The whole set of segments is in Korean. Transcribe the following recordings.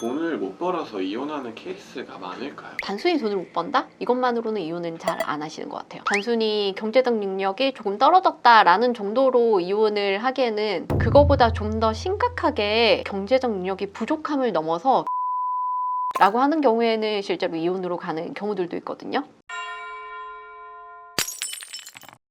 돈을 못 벌어서 이혼하는 케이스가 많을까요? 단순히 돈을 못 번다? 이것만으로는 이혼은 잘 안 하시는 것 같아요. 단순히 경제적 능력이 조금 떨어졌다라는 정도로 이혼을 하기에는 그거보다 좀 더 심각하게 경제적 능력이 부족함을 넘어서 라고 하는 경우에는 실제로 이혼으로 가는 경우들도 있거든요.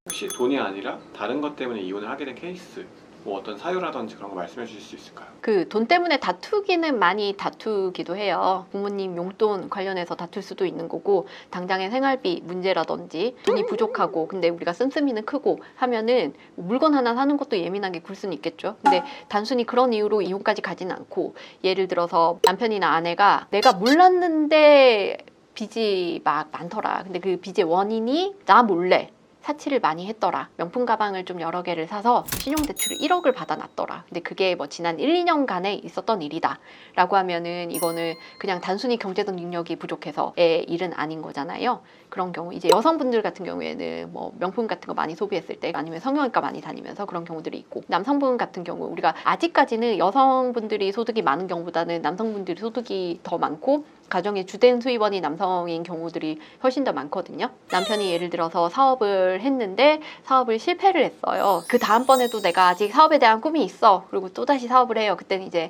혹시 돈이 아니라 다른 것 때문에 이혼을 하게 된 케이스, 뭐 어떤 사유라든지 그런 거 말씀해 주실 수 있을까요? 그 돈 때문에 다투기는 많이 다투기도 해요. 부모님 용돈 관련해서 다툴 수도 있는 거고, 당장의 생활비 문제라든지 돈이 부족하고 근데 우리가 씀씀이는 크고 하면은 물건 하나 사는 것도 예민하게 굴 수는 있겠죠. 근데 단순히 그런 이유로 이혼까지 가진 않고, 예를 들어서 남편이나 아내가 내가 몰랐는데 빚이 막 많더라. 근데 그 빚의 원인이 나 몰래 사치를 많이 했더라. 명품 가방을 좀 여러 개를 사서 신용대출을 1억을 받아놨더라. 근데 그게 뭐 지난 1, 2년간에 있었던 일이다 라고 하면은 이거는 그냥 단순히 경제적 능력이 부족해서의 일은 아닌 거잖아요. 그런 경우 이제 여성분들 같은 경우에는 뭐 명품 같은 거 많이 소비했을 때, 아니면 성형외과 많이 다니면서 그런 경우들이 있고, 남성분 같은 경우 우리가 아직까지는 여성분들이 소득이 많은 경우보다는 남성분들이 소득이 더 많고 가정의 주된 수입원이 남성인 경우들이 훨씬 더 많거든요. 남편이 예를 들어서 사업을 했는데 사업을 실패를 했어요. 그 다음번에도 내가 아직 사업에 대한 꿈이 있어. 그리고 또다시 사업을 해요. 그때는 이제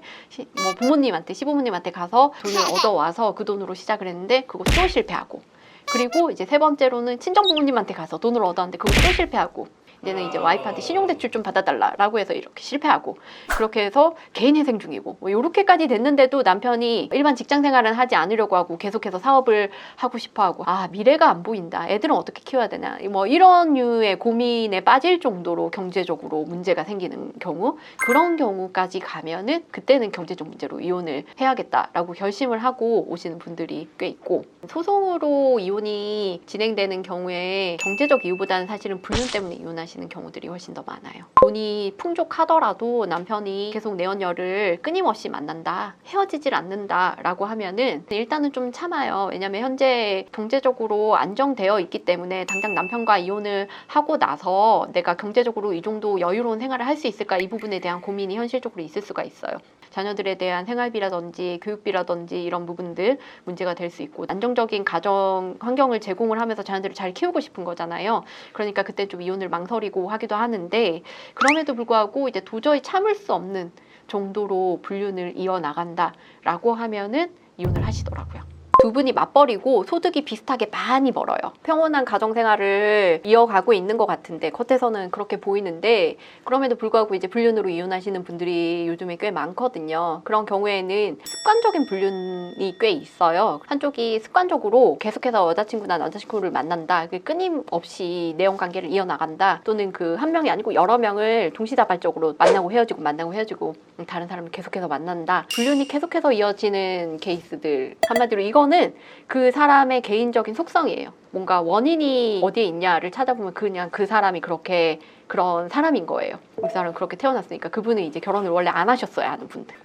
뭐 부모님한테, 시부모님한테 가서 돈을 얻어와서 그 돈으로 시작을 했는데 그거 또 실패하고, 그리고 이제 세 번째로는 친정 부모님한테 가서 돈을 얻었는데 그거 또 실패하고, 이제는 이제 와이프한테 신용대출 좀 받아달라고 해서 이렇게 실패하고, 그렇게 해서 개인회생 중이고, 뭐 이렇게까지 됐는데도 남편이 일반 직장 생활은 하지 않으려고 하고 계속해서 사업을 하고 싶어하고, 아 미래가 안 보인다, 애들은 어떻게 키워야 되나, 뭐 이런 류의 고민에 빠질 정도로 경제적으로 문제가 생기는 경우, 그런 경우까지 가면은 그때는 경제적 문제로 이혼을 해야겠다라고 결심을 하고 오시는 분들이 꽤 있고, 소송으로 이혼이 진행되는 경우에 경제적 이유보다는 사실은 불륜 때문에 이혼하시는 경우들이 훨씬 더 많아요. 돈이 풍족하더라도 남편이 계속 내연녀를 끊임없이 만난다, 헤어지질 않는다 라고 하면은 일단은 좀 참아요. 왜냐면 현재 경제적으로 안정되어 있기 때문에 당장 남편과 이혼을 하고 나서 내가 경제적으로 이 정도 여유로운 생활을 할 수 있을까, 이 부분에 대한 고민이 현실적으로 있을 수가 있어요. 자녀들에 대한 생활비라든지 교육비라든지 이런 부분들 문제가 될 수 있고, 안정적인 가정 환경을 제공을 하면서 자녀들을 잘 키우고 싶은 거잖아요. 그러니까 그때 좀 이혼을 망설이고 하기도 하는데, 그럼에도 불구하고 이제 도저히 참을 수 없는 정도로 불륜을 이어나간다라고 하면은 이혼을 하시더라고요. 두 분이 맞벌이고 소득이 비슷하게 많이 벌어요. 평온한 가정생활을 이어가고 있는 것 같은데, 겉에서는 그렇게 보이는데, 그럼에도 불구하고 이제 불륜으로 이혼하시는 분들이 요즘에 꽤 많거든요. 그런 경우에는 습관적인 불륜이 꽤 있어요. 한쪽이 습관적으로 계속해서 여자친구나 남자친구를 만난다, 끊임없이 내연관계를 이어나간다, 또는 그 한 명이 아니고 여러 명을 동시다발적으로 만나고 헤어지고 다른 사람을 계속해서 만난다, 불륜이 계속해서 이어지는 케이스들. 한마디로 이거는 그 사람의 개인적인 속성이에요. 뭔가 원인이 어디에 있냐를 찾아보면 그냥 그 사람이 그렇게 그런 사람인 거예요. 그 사람은 그렇게 태어났으니까. 그분은 이제 결혼을 원래 안 하셨어야 하는 분들,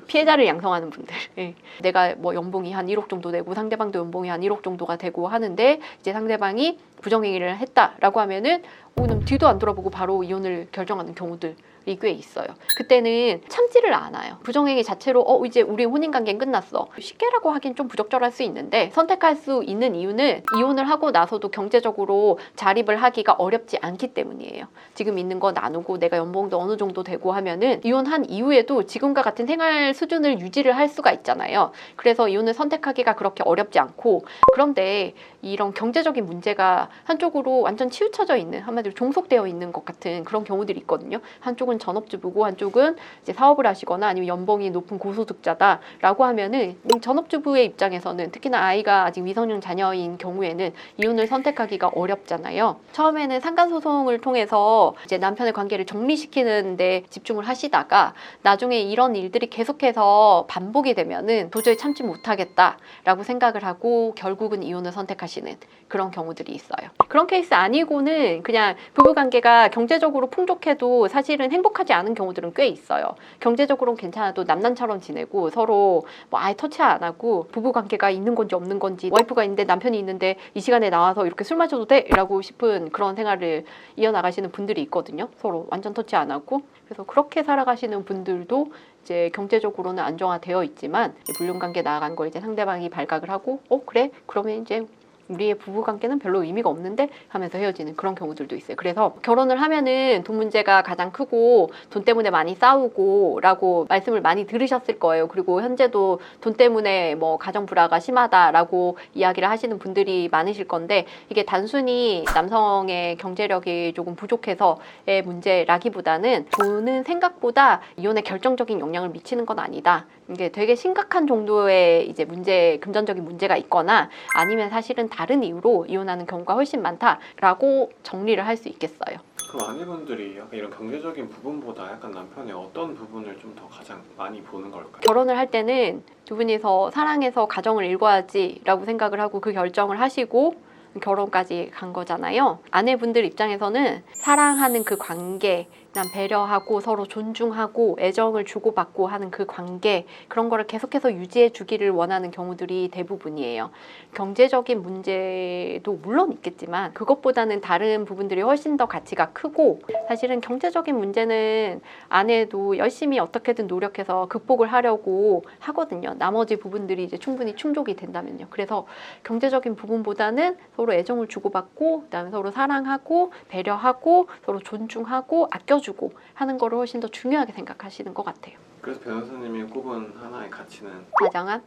피해자를 양성하는 분들. 예. 내가 뭐 연봉이 한 1억 정도 되고 상대방도 연봉이 한 1억 정도가 되고 하는데, 이제 상대방이 부정행위를 했다라고 하면은 그럼 뒤도 안 돌아보고 바로 이혼을 결정하는 경우들 꽤 있어요. 그때는 참지를 않아요. 부정행위 자체로 이제 우리 혼인관계는 끝났어, 쉽게라고 하긴 좀 부적절할 수 있는데, 선택할 수 있는 이유는 이혼을 하고 나서도 경제적으로 자립을 하기가 어렵지 않기 때문이에요. 지금 있는 거 나누고 내가 연봉도 어느 정도 되고 하면은 이혼한 이후에도 지금과 같은 생활 수준을 유지를 할 수가 있잖아요. 그래서 이혼을 선택하기가 그렇게 어렵지 않고, 그런데 이런 경제적인 문제가 한쪽으로 완전 치우쳐져 있는, 한마디로 종속되어 있는 것 같은 그런 경우들이 있거든요. 한쪽은 전업주부고 한쪽은 이제 사업을 하시거나 아니면 연봉이 높은 고소득자다라고 하면은 전업주부의 입장에서는, 특히나 아이가 아직 미성년 자녀인 경우에는 이혼을 선택하기가 어렵잖아요. 처음에는 상간소송을 통해서 이제 남편의 관계를 정리시키는 데 집중을 하시다가 나중에 이런 일들이 계속해서 반복이 되면은 도저히 참지 못하겠다라고 생각을 하고 결국은 이혼을 선택하시는 그런 경우들이 있어요. 그런 케이스 아니고는 그냥 부부관계가 경제적으로 풍족해도 사실은 행복하지 않은 경우들은 꽤 있어요. 경제적으로는 괜찮아도 남남처럼 지내고 서로 뭐 아예 터치 안 하고 부부관계가 있는 건지 없는 건지, 와이프가 있는데 남편이 있는데 이 시간에 나와서 이렇게 술 마셔도 돼? 라고 싶은 그런 생활을 이어나가시는 분들이 있거든요. 서로 완전 터치 안 하고. 그래서 그렇게 살아가시는 분들도 이제 경제적으로는 안정화되어 있지만 불륜관계 나아간 걸 이제 상대방이 발각을 하고 그래? 그러면 이제 우리의 부부관계는 별로 의미가 없는데 하면서 헤어지는 그런 경우들도 있어요. 그래서 결혼을 하면은 돈 문제가 가장 크고 돈 때문에 많이 싸우고 라고 말씀을 많이 들으셨을 거예요. 그리고 현재도 돈 때문에 뭐 가정 불화가 심하다라고 이야기를 하시는 분들이 많으실 건데 이게 단순히 남성의 경제력이 조금 부족해서의 문제라기보다는 돈은 생각보다 이혼에 결정적인 영향을 미치는 건 아니다. 이게 되게 심각한 정도의 이제 금전적인 문제가 있거나 아니면 사실은 다른 이유로 이혼하는 경우가 훨씬 많다라고 정리를 할 수 있겠어요. 그럼 아내분들이 약간 이런 경제적인 부분보다 약간 남편의 어떤 부분을 좀 더 가장 많이 보는 걸까요? 결혼을 할 때는 두 분이서 사랑해서 가정을 이뤄야지라고 생각을 하고 그 결정을 하시고 결혼까지 간 거잖아요. 아내분들 입장에서는 사랑하는 그 관계, 그다음 배려하고 서로 존중하고 애정을 주고받고 하는 그 관계, 그런 거를 계속해서 유지해 주기를 원하는 경우들이 대부분이에요. 경제적인 문제도 물론 있겠지만 그것보다는 다른 부분들이 훨씬 더 가치가 크고, 사실은 경제적인 문제는 아내도 열심히 어떻게든 노력해서 극복을 하려고 하거든요. 나머지 부분들이 이제 충분히 충족이 된다면요. 그래서 경제적인 부분보다는 서로 애정을 주고받고, 그다음에 서로 사랑하고 배려하고 서로 존중하고 아껴주고 하는 거를 훨씬 더 중요하게 생각하시는 것 같아요. 그래서 변호사님이 꼽은 하나의 가치는 다정함,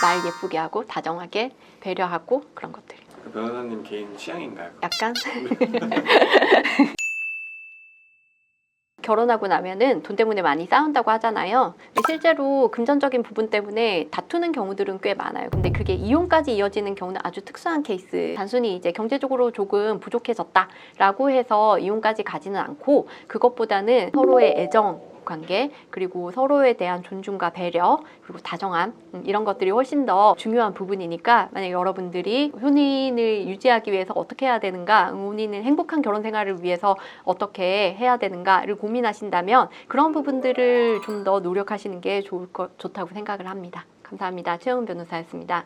말 예쁘게 하고 다정하게 배려하고 그런 것들. 그 변호사님 개인 취향인가요? 약간 결혼하고 나면은 돈 때문에 많이 싸운다고 하잖아요. 실제로 금전적인 부분 때문에 다투는 경우들은 꽤 많아요. 근데 그게 이혼까지 이어지는 경우는 아주 특수한 케이스. 단순히 이제 경제적으로 조금 부족해졌다라고 해서 이혼까지 가지는 않고, 그것보다는 서로의 애정 관계, 그리고 서로에 대한 존중과 배려, 그리고 다정함, 이런 것들이 훨씬 더 중요한 부분이니까 만약 여러분들이 혼인을 유지하기 위해서 어떻게 해야 되는가, 혼인은 행복한 결혼 생활을 위해서 어떻게 해야 되는가를 고민하신다면 그런 부분들을 좀 더 노력하시는 게 좋다고 생각을 합니다. 감사합니다. 최은 변호사였습니다.